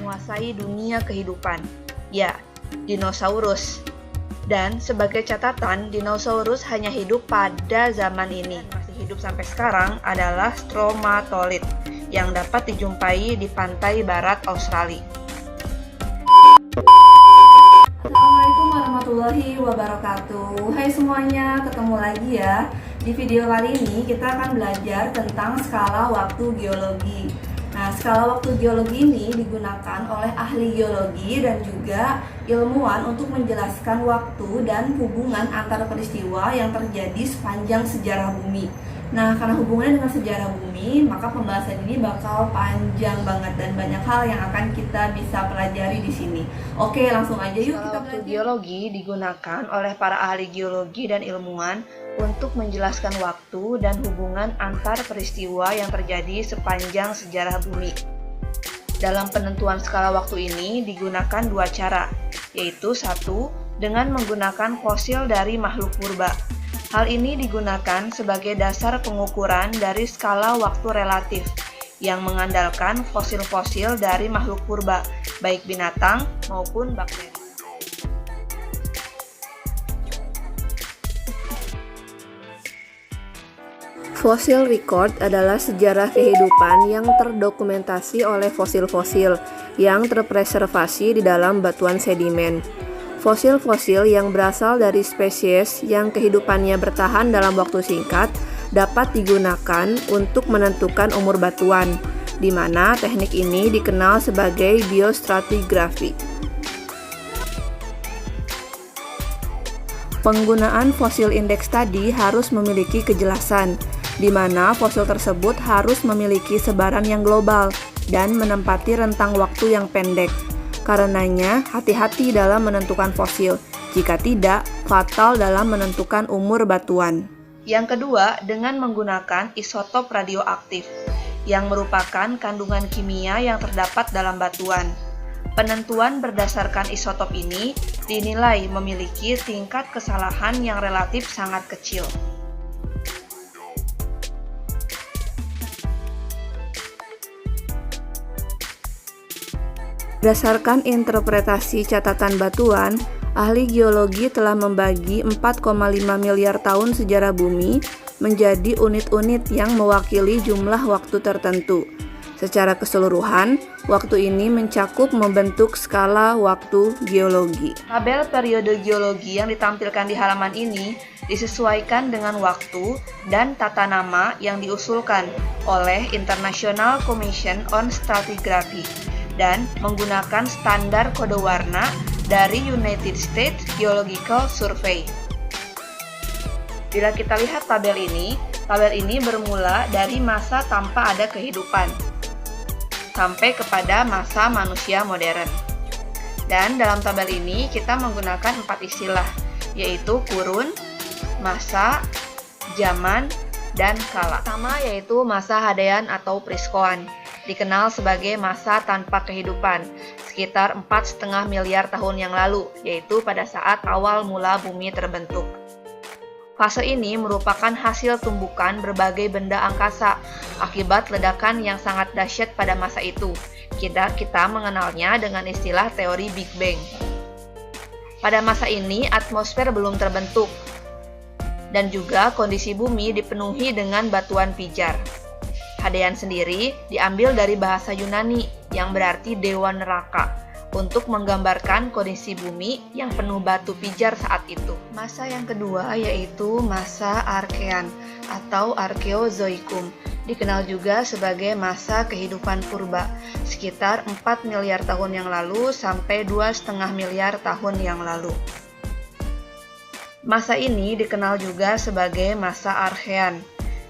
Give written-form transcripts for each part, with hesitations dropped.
menguasai dunia kehidupan. Ya, dinosaurus. Dan sebagai catatan, dinosaurus hanya hidup pada zaman ini. Masih hidup sampai sekarang adalah stromatolith yang dapat dijumpai di pantai barat Australia. Assalamualaikum warahmatullahi wabarakatuh. Hai semuanya, ketemu lagi ya. Di video kali ini kita akan belajar tentang skala waktu geologi. Nah, skala waktu geologi ini digunakan oleh ahli geologi dan juga ilmuwan untuk menjelaskan waktu dan hubungan antar peristiwa yang terjadi sepanjang sejarah bumi. Nah, karena hubungannya dengan sejarah bumi, maka pembahasan ini bakal panjang banget dan banyak hal yang akan kita bisa pelajari di sini. Oke, langsung aja yuk kita belajar. Waktu geologi digunakan oleh para ahli geologi dan ilmuwan untuk menjelaskan waktu dan hubungan antar peristiwa yang terjadi sepanjang sejarah bumi. Dalam penentuan skala waktu ini digunakan dua cara, yaitu satu, dengan menggunakan fosil dari makhluk purba. Hal ini digunakan sebagai dasar pengukuran dari skala waktu relatif yang mengandalkan fosil-fosil dari makhluk purba, baik binatang maupun bakteri. Fossil record adalah sejarah kehidupan yang terdokumentasi oleh fosil-fosil yang terpreservasi di dalam batuan sedimen. Fosil-fosil yang berasal dari spesies yang kehidupannya bertahan dalam waktu singkat dapat digunakan untuk menentukan umur batuan, di mana teknik ini dikenal sebagai biostratigraphy. Penggunaan fosil indeks tadi harus memiliki kejelasan, di mana fosil tersebut harus memiliki sebaran yang global dan menempati rentang waktu yang pendek. Karenanya, hati-hati dalam menentukan fosil. Jika tidak, fatal dalam menentukan umur batuan. Yang kedua, dengan menggunakan isotop radioaktif, yang merupakan kandungan kimia yang terdapat dalam batuan. Penentuan berdasarkan isotop ini dinilai memiliki tingkat kesalahan yang relatif sangat kecil. Berdasarkan interpretasi catatan batuan, ahli geologi telah membagi 4,5 miliar tahun sejarah bumi menjadi unit-unit yang mewakili jumlah waktu tertentu. Secara keseluruhan, waktu ini mencakup membentuk skala waktu geologi. Tabel periode geologi yang ditampilkan di halaman ini disesuaikan dengan waktu dan tata nama yang diusulkan oleh International Commission on Stratigraphy dan menggunakan standar kode warna dari United States Geological Survey. Bila kita lihat tabel ini bermula dari masa tanpa ada kehidupan sampai kepada masa manusia modern. Dan dalam tabel ini kita menggunakan 4 istilah, yaitu kurun, masa, zaman, dan kala. Pertama yaitu masa Hadean atau Priskoan, dikenal sebagai masa tanpa kehidupan, sekitar 4,5 miliar tahun yang lalu, yaitu pada saat awal mula bumi terbentuk. Fase ini merupakan hasil tumbukan berbagai benda angkasa akibat ledakan yang sangat dahsyat pada masa itu. Kita mengenalnya dengan istilah teori Big Bang. Pada masa ini, atmosfer belum terbentuk, dan juga kondisi bumi dipenuhi dengan batuan pijar. Hadean sendiri diambil dari bahasa Yunani yang berarti dewa neraka untuk menggambarkan kondisi bumi yang penuh batu pijar saat itu. Masa yang kedua yaitu masa Archean atau Arkeozoikum, dikenal juga sebagai masa kehidupan purba, sekitar 4 miliar tahun yang lalu sampai 2,5 miliar tahun yang lalu. Masa ini dikenal juga sebagai masa Archean,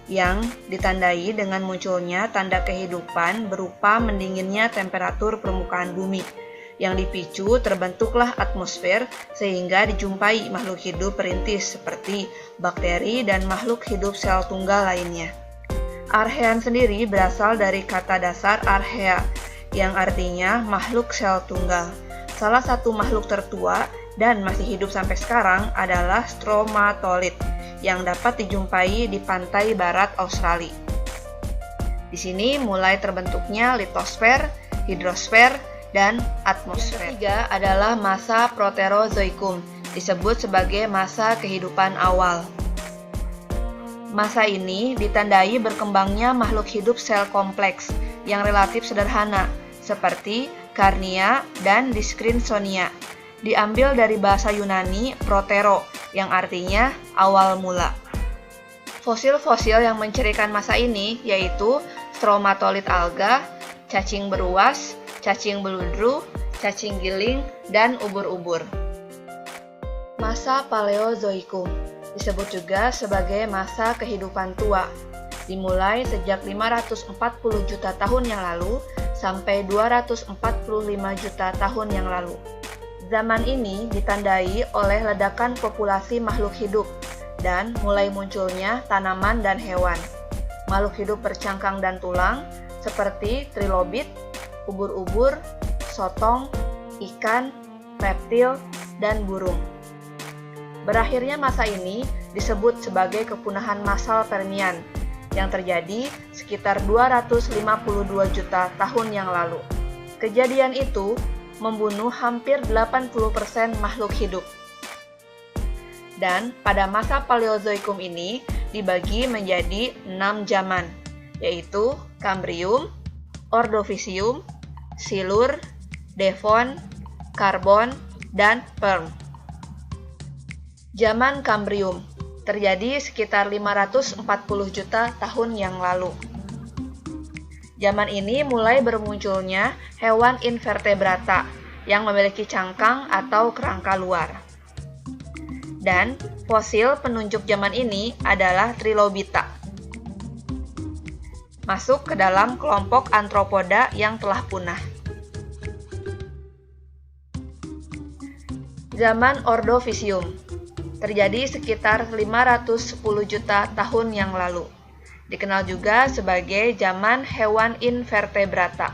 yang ditandai dengan munculnya tanda kehidupan berupa mendinginnya temperatur permukaan bumi, yang dipicu terbentuklah atmosfer sehingga dijumpai makhluk hidup perintis seperti bakteri dan makhluk hidup sel tunggal lainnya. Archean sendiri berasal dari kata dasar archaea, yang artinya makhluk sel tunggal. Salah satu makhluk tertua dan masih hidup sampai sekarang adalah stromatolith, yang dapat dijumpai di pantai barat Australia. Di sini mulai terbentuknya litosfer, hidrosfer, dan atmosfer. Yang ketiga adalah masa Proterozoikum, disebut sebagai masa kehidupan awal. Masa ini ditandai berkembangnya makhluk hidup sel kompleks yang relatif sederhana, seperti Carnia dan Discrinsonia. Diambil dari bahasa Yunani protero, yang artinya awal mula. Fosil-fosil yang mencirikan masa ini yaitu stromatolith alga, cacing beruas, cacing beludru, cacing giling, dan ubur-ubur. Masa Paleozoikum disebut juga sebagai masa kehidupan tua, dimulai sejak 540 juta tahun yang lalu sampai 245 juta tahun yang lalu. Zaman ini ditandai oleh ledakan populasi makhluk hidup dan mulai munculnya tanaman dan hewan. Makhluk hidup bercangkang dan tulang seperti trilobit, ubur-ubur, sotong, ikan, reptil, dan burung. Berakhirnya masa ini disebut sebagai kepunahan massal Permian yang terjadi sekitar 252 juta tahun yang lalu. Kejadian itu membunuh hampir 80% makhluk hidup. Dan pada masa Paleozoikum ini dibagi menjadi 6 zaman, yaitu Kambrium, Ordovisium, Silur, Devon, Karbon, dan Perm. Zaman Kambrium terjadi sekitar 540 juta tahun yang lalu. Zaman ini mulai bermunculnya hewan invertebrata yang memiliki cangkang atau kerangka luar. Dan fosil penunjuk zaman ini adalah Trilobita. Masuk ke dalam kelompok Arthropoda yang telah punah. Zaman Ordovisium terjadi sekitar 510 juta tahun yang lalu. Dikenal juga sebagai zaman hewan invertebrata.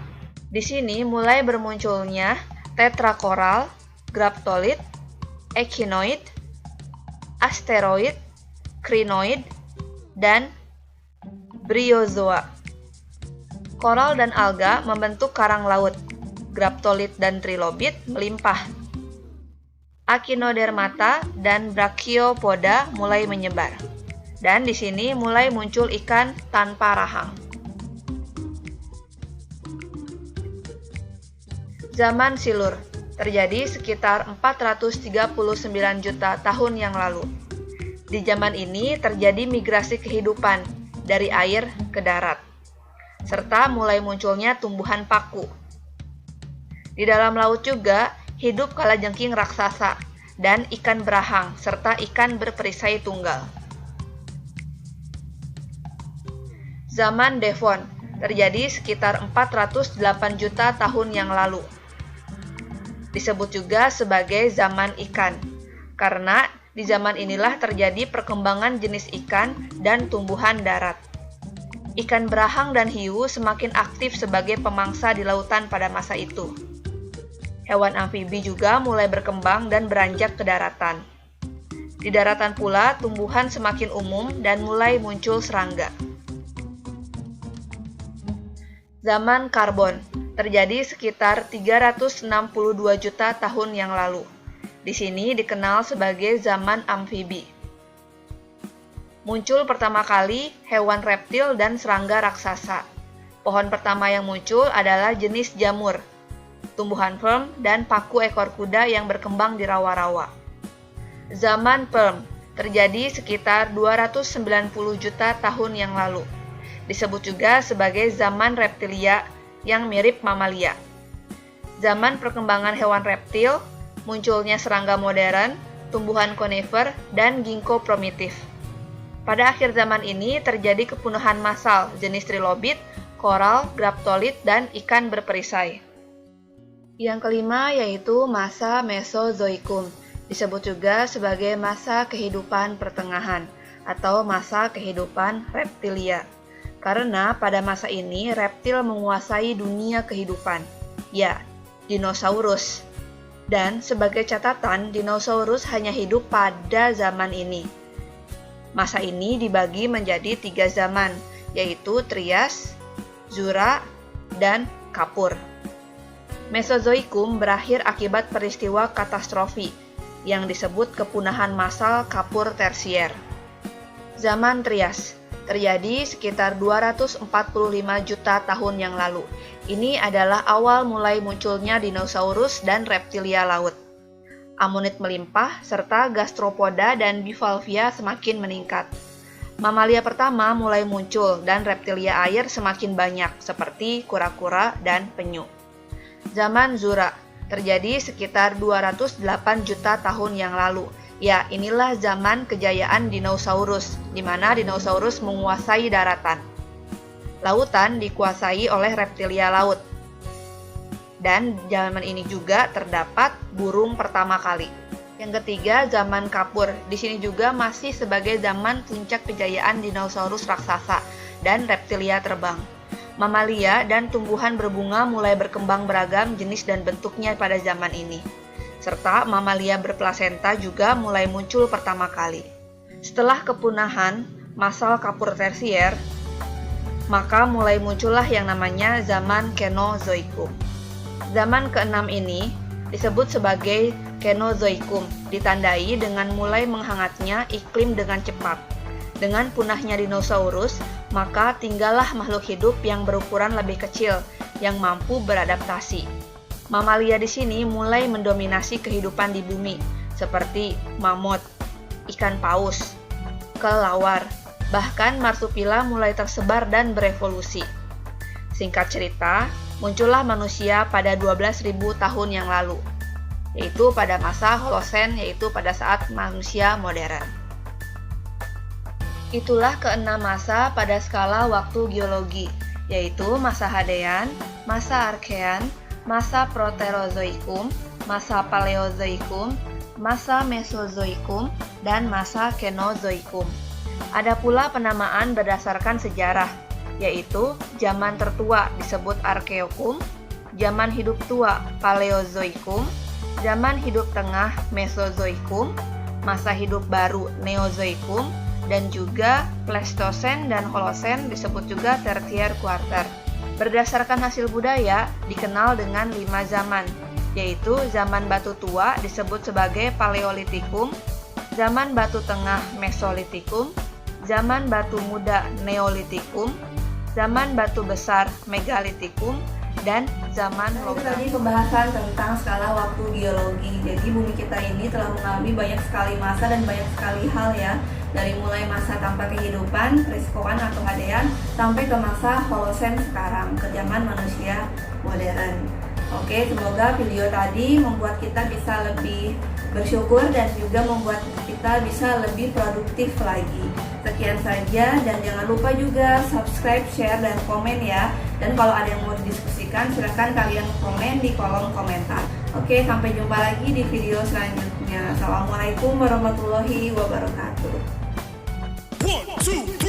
Di sini mulai bermunculnya tetrakoral, graptolith, echinoid, asteroid, crinoid, dan bryozoa. Koral dan alga membentuk karang laut. Graptolith dan trilobit melimpah. Echinodermata dan Brachiopoda mulai menyebar. Dan di sini mulai muncul ikan tanpa rahang. Zaman Silur terjadi sekitar 439 juta tahun yang lalu. Di zaman ini terjadi migrasi kehidupan dari air ke darat, serta mulai munculnya tumbuhan paku. Di dalam laut juga hidup kalajengking raksasa dan ikan berahang serta ikan berperisai tunggal. Zaman Devon terjadi sekitar 408 juta tahun yang lalu. Disebut juga sebagai zaman ikan, karena di zaman inilah terjadi perkembangan jenis ikan dan tumbuhan darat. Ikan berahang dan hiu semakin aktif sebagai pemangsa di lautan pada masa itu. Hewan amfibi juga mulai berkembang dan beranjak ke daratan. Di daratan pula, tumbuhan semakin umum dan mulai muncul serangga. Zaman Karbon terjadi sekitar 362 juta tahun yang lalu. Di sini dikenal sebagai zaman amfibi. Muncul pertama kali hewan reptil dan serangga raksasa. Pohon pertama yang muncul adalah jenis jamur, tumbuhan perm, dan paku ekor kuda yang berkembang di rawa-rawa. Zaman Perm terjadi sekitar 290 juta tahun yang lalu. Disebut juga sebagai zaman reptilia yang mirip mamalia. Zaman perkembangan hewan reptil, munculnya serangga modern, tumbuhan konifer, dan ginkgo primitif. Pada akhir zaman ini terjadi kepunahan massal jenis trilobit, koral, graptolith, dan ikan berperisai. Yang kelima yaitu masa Mesozoikum, disebut juga sebagai masa kehidupan pertengahan atau masa kehidupan reptilia. Karena pada masa ini reptil menguasai dunia kehidupan, ya, dinosaurus. Dan sebagai catatan, dinosaurus hanya hidup pada zaman ini. Masa ini dibagi menjadi 3 zaman, yaitu Trias, Jura, dan Kapur. Mesozoikum berakhir akibat peristiwa katastrofi yang disebut kepunahan massal kapur tersier. Zaman Trias terjadi sekitar 245 juta tahun yang lalu. Ini adalah awal mulai munculnya dinosaurus dan reptilia laut. Amonit melimpah serta gastropoda dan bivalvia semakin meningkat. Mamalia pertama mulai muncul dan reptilia air semakin banyak seperti kura-kura dan penyu. Zaman Jura terjadi sekitar 208 juta tahun yang lalu. Ya, inilah zaman kejayaan dinosaurus, di mana dinosaurus menguasai daratan. Lautan dikuasai oleh reptilia laut. Dan zaman ini juga terdapat burung pertama kali. Yang ketiga, zaman Kapur. Di sini juga masih sebagai zaman puncak kejayaan dinosaurus raksasa dan reptilia terbang. Mamalia dan tumbuhan berbunga mulai berkembang beragam jenis dan bentuknya pada zaman ini. Serta mamalia berplasenta juga mulai muncul pertama kali. Setelah kepunahan massal kapur tersier, maka mulai muncullah yang namanya zaman Kenozoikum. Zaman ke-6 ini disebut sebagai Kenozoikum, ditandai dengan mulai menghangatnya iklim dengan cepat. Dengan punahnya dinosaurus, maka tinggallah makhluk hidup yang berukuran lebih kecil, yang mampu beradaptasi. Mamalia di sini mulai mendominasi kehidupan di bumi, seperti mamut, ikan paus, kelelawar, bahkan marsupila mulai tersebar dan berevolusi. Singkat cerita, muncullah manusia pada 12.000 tahun yang lalu, yaitu pada masa Holosen, yaitu pada saat manusia modern. Itulah keenam masa pada skala waktu geologi, yaitu masa Hadean, masa Archean, masa Proterozoikum, masa Paleozoikum, masa Mesozoikum, dan masa Kenozoikum. Ada pula penamaan berdasarkan sejarah, yaitu zaman tertua disebut Archeokum, zaman hidup tua Paleozoikum, zaman hidup tengah Mesozoikum, masa hidup baru Neozoikum, dan juga Pleistosen dan Holosen disebut juga Tertier Quarter. Berdasarkan hasil budaya dikenal dengan 5 zaman, yaitu zaman batu tua disebut sebagai Paleolitikum, zaman batu tengah Mesolitikum, zaman batu muda Neolitikum, zaman batu besar Megalitikum, dan zaman logam. Tadi pembahasan tentang skala waktu geologi. Jadi bumi kita ini telah mengalami banyak sekali masa dan banyak sekali hal ya. Dari mulai masa tanpa kehidupan, Priskoan atau Hadean, sampai ke masa Holosen sekarang, ke zaman manusia modern. Oke, semoga video tadi membuat kita bisa lebih bersyukur dan juga membuat kita bisa lebih produktif lagi. Sekian saja dan jangan lupa juga subscribe, share, dan komen ya. Dan kalau ada yang mau didiskusikan silahkan kalian komen di kolom komentar. Oke, sampai jumpa lagi di video selanjutnya. Assalamualaikum warahmatullahi wabarakatuh. 1, 2